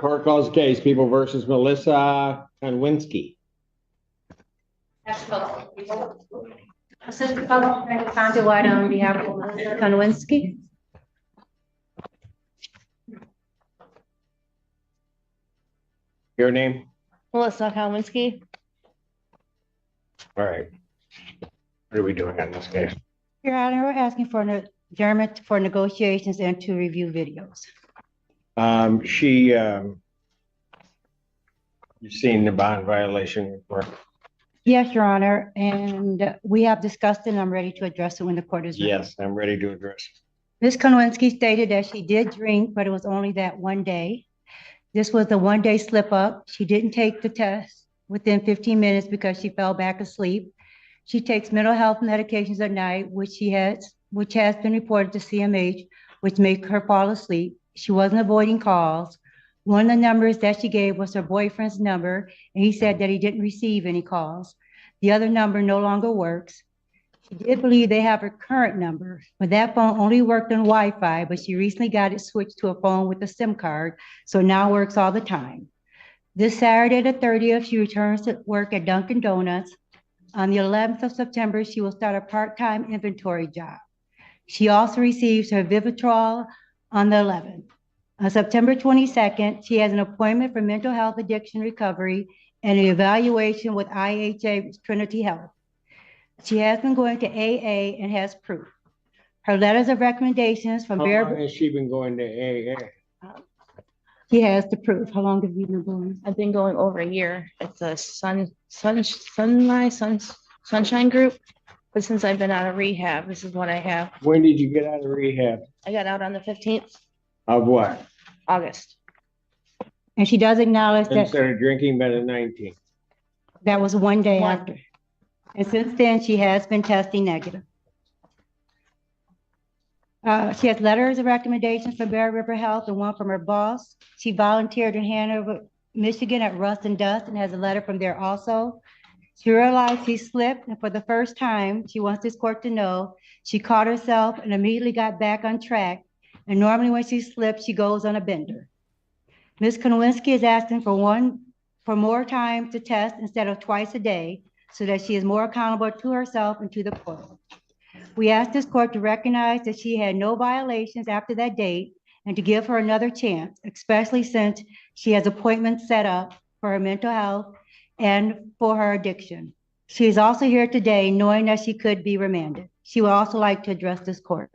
Court calls the case, People versus Melissa Konwinski. Assistant Public County Wide on behalf of Melissa Konwinski. Your name? Melissa Konwinski. All right. What are we doing on this case? Your Honor, we're asking for an adjournment for negotiations and to review videos. You've seen the bond violation report? Yes, Your Honor, and we have discussed it and I'm ready to address it when the court is ready. Yes, I'm ready to address it. Ms. Konwinski stated that she did drink, but it was only that one day. This was a one-day slip-up. She didn't take the test within 15 minutes because she fell back asleep. She takes mental health medications at night, which has been reported to CMH, which make her fall asleep. She wasn't avoiding calls. One of the numbers that she gave was her boyfriend's number, and he said that he didn't receive any calls. The other number no longer works. She did believe they have her current number, but that phone only worked on Wi-Fi, but she recently got it switched to a phone with a SIM card, so it now works all the time. This Saturday, the 30th, she returns to work at Dunkin' Donuts. On the 11th of September, she will start a part-time inventory job. She also receives her Vivitrol on the 11th. On September 22nd, she has an appointment for mental health addiction recovery and an evaluation with IHA Trinity Health. She has been going to AA and has proof. Her letters of recommendations from How long has she been going to AA? She has the proof. How long have you been going? I've been going over a year. It's a sunshine group. But since I've been out of rehab, this is what I have. When did you get out of rehab? I got out on the 15th Of what? August. And she does acknowledge that Instead of drinking by the 19th. that was one day after. And since then, she has been testing negative. She has letters of recommendations from Bear River Health and one from her boss. She volunteered in Hanover, Michigan at Rust and Dust and has a letter from there also. She realized she slipped, and for the first time, she wants this court to know she caught herself and immediately got back on track. And normally when she slips, she goes on a bender. Ms. Konwinski is asking for more time to test instead of twice a day so that she is more accountable to herself and to the court. We ask this court to recognize that she had no violations after that date and to give her another chance, especially since she has appointments set up for her mental health and for her addiction. She is also here today knowing that she could be remanded. She would also like to address this court.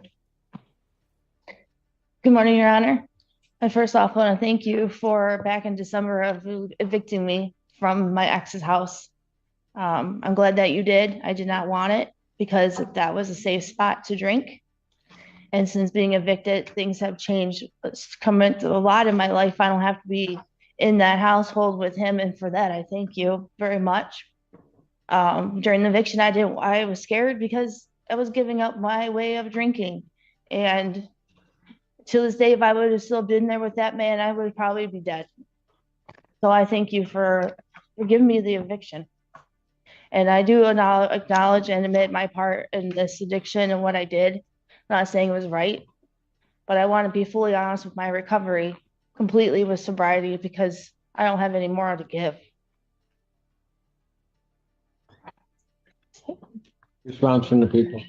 Good morning, Your Honor. I first off want to thank you for back in December of evicting me from my ex's house. I'm glad that you did. I did not want it because that was a safe spot to drink. And since being evicted, things have changed. It's come into a lot in my life. I don't have to be in that household with him. And for that, I thank you very much. During the eviction, I was scared because I was giving up my way of drinking. And to this day, if I would have still been there with that man, I would probably be dead. So I thank you for giving me the eviction. And I do acknowledge and admit my part in this addiction and what I did. I'm not saying it was right, but I want to be fully honest with my recovery completely with sobriety because I don't have any more to give. Response from the people.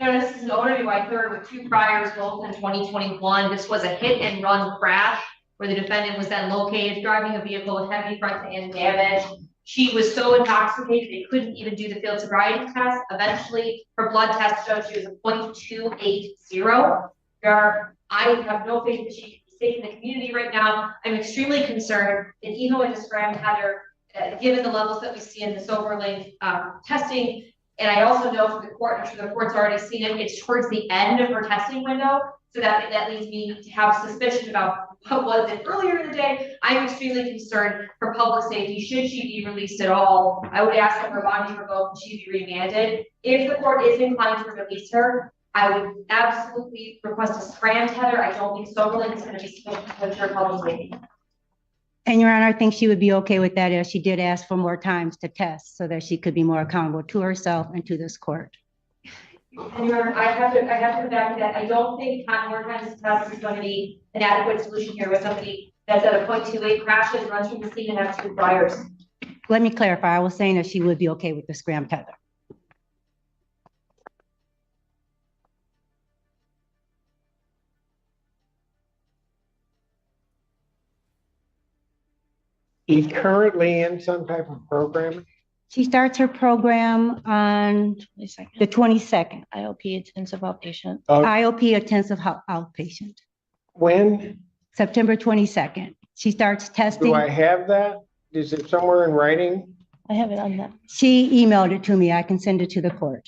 This is an OWI third with 2 priors, both in 2021. This was a hit and run crash where the defendant was then located driving a vehicle with heavy front end damage. She was so intoxicated they couldn't even do the field sobriety test. Eventually, her blood test showed she was a 0.280. I have no faith that she can be safe in the community right now. I'm extremely concerned that even with this gram tether, given the levels that we see in the SoberLink testing, and I also know from the court, I'm sure the court's already seen it, it's towards the end of her testing window. So that leads me to have suspicion about what was it earlier in the day. I'm extremely concerned for public safety. Should she be released at all, I would ask that her bond be revoked and she be remanded. If the court is inclined to release her, I would absolutely request a scram tether. I don't think SoberLink is going to be sufficient to her public safety. And Your Honor, I think she would be okay with that as she did ask for more times to test so that she could be more accountable to herself and to this court. And Your Honor, I have to go back to that. I don't think more times to test is going to be an adequate solution here with somebody That's at a .28 crashes, runs from the scene and has 2 priors. Let me clarify. I was saying that she would be okay with the scram tether. He's currently in some type of program. She starts her program on 22nd. the 22nd. IOP intensive outpatient. IOP intensive outpatient, When September 22nd. She starts do testing. I have that? Is it somewhere in writing? I have it on that. She emailed it to me. I can send it to the court.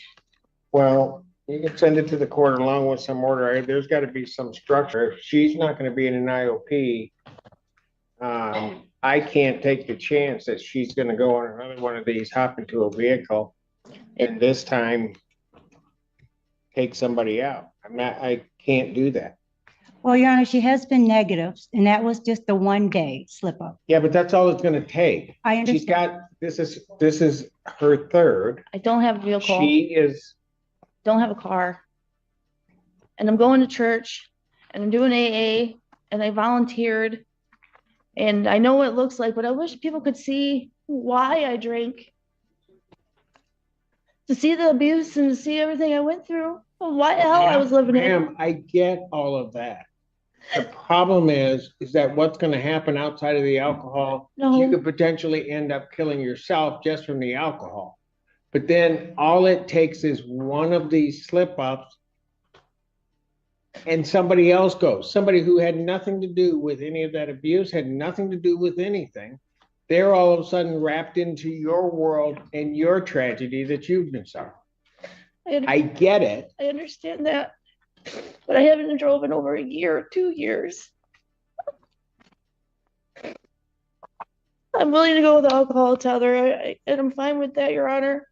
Well, you can send it to the court along with some order. There's got to be some structure. If she's not going to be in an IOP, I can't take the chance that she's going to go on another one of these, hop into a vehicle, and this time take somebody out. I can't do that. Well, Your Honor, she has been negative, and that was just the one day slip up. Yeah, but that's all it's going to take. I She's understand. got, this is her third. I don't have a vehicle. She is, Don't have a car. And I'm going to church and I'm doing AA and I volunteered. And I know what it looks like, but I wish people could see why I drink. To see the abuse and to see everything I went through. Why the hell I was living in. ma'am, I get all of that. The problem is that what's going to happen outside of the alcohol, No. you could potentially end up killing yourself just from the alcohol. But then all it takes is one of these slip ups and somebody else goes, somebody who had nothing to do with any of that abuse, had nothing to do with anything. They're all of a sudden wrapped into your world and your tragedy that you've been suffering. I get it. I understand that, but I haven't drove in over a year, 2 years. I'm willing to go with alcohol tether, and I'm fine with that, Your Honor.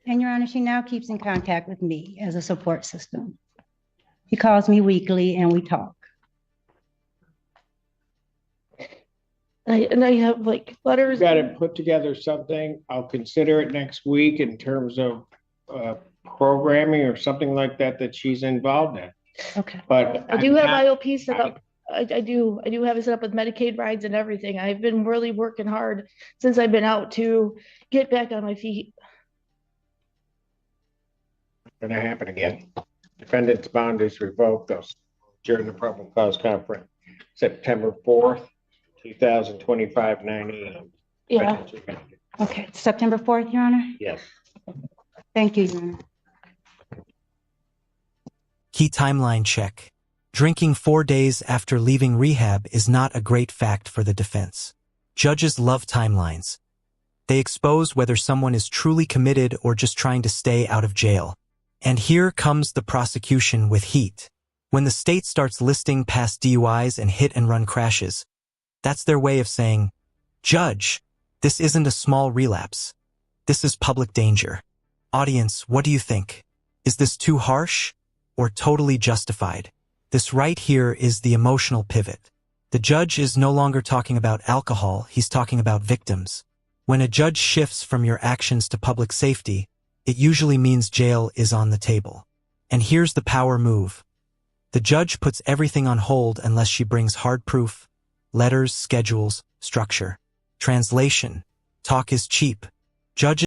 And Your Honor, she now keeps in contact with me as a support system. She calls me weekly and we talk. And I have like letters. Got to put together something. I'll consider it next week in terms of programming or something like that that she's involved in. Okay. But I do have IOP set up. I do have it set up with Medicaid rides and everything. I've been really working hard since I've been out to get back on my feet. Going to happen again. Defendant's bond is revoked during the probable cause conference, September 4th, 2025, 9 a.m. Yeah. Okay. September 4th, Your Honor? Yes. Thank you, Your Honor. Key timeline check. Drinking 4 days after leaving rehab is not a great fact for the defense. Judges love timelines. They expose whether someone is truly committed or just trying to stay out of jail. And here comes the prosecution with heat. When the state starts listing past DUIs and hit-and-run crashes, that's their way of saying, Judge, this isn't a small relapse. This is public danger. Audience, what do you think? Is this too harsh or totally justified? This right here is the emotional pivot. The judge is no longer talking about alcohol, he's talking about victims. When a judge shifts from your actions to public safety, it usually means jail is on the table. And here's the power move. The judge puts everything on hold unless she brings hard proof, letters, schedules, structure. Translation: talk is cheap. Judges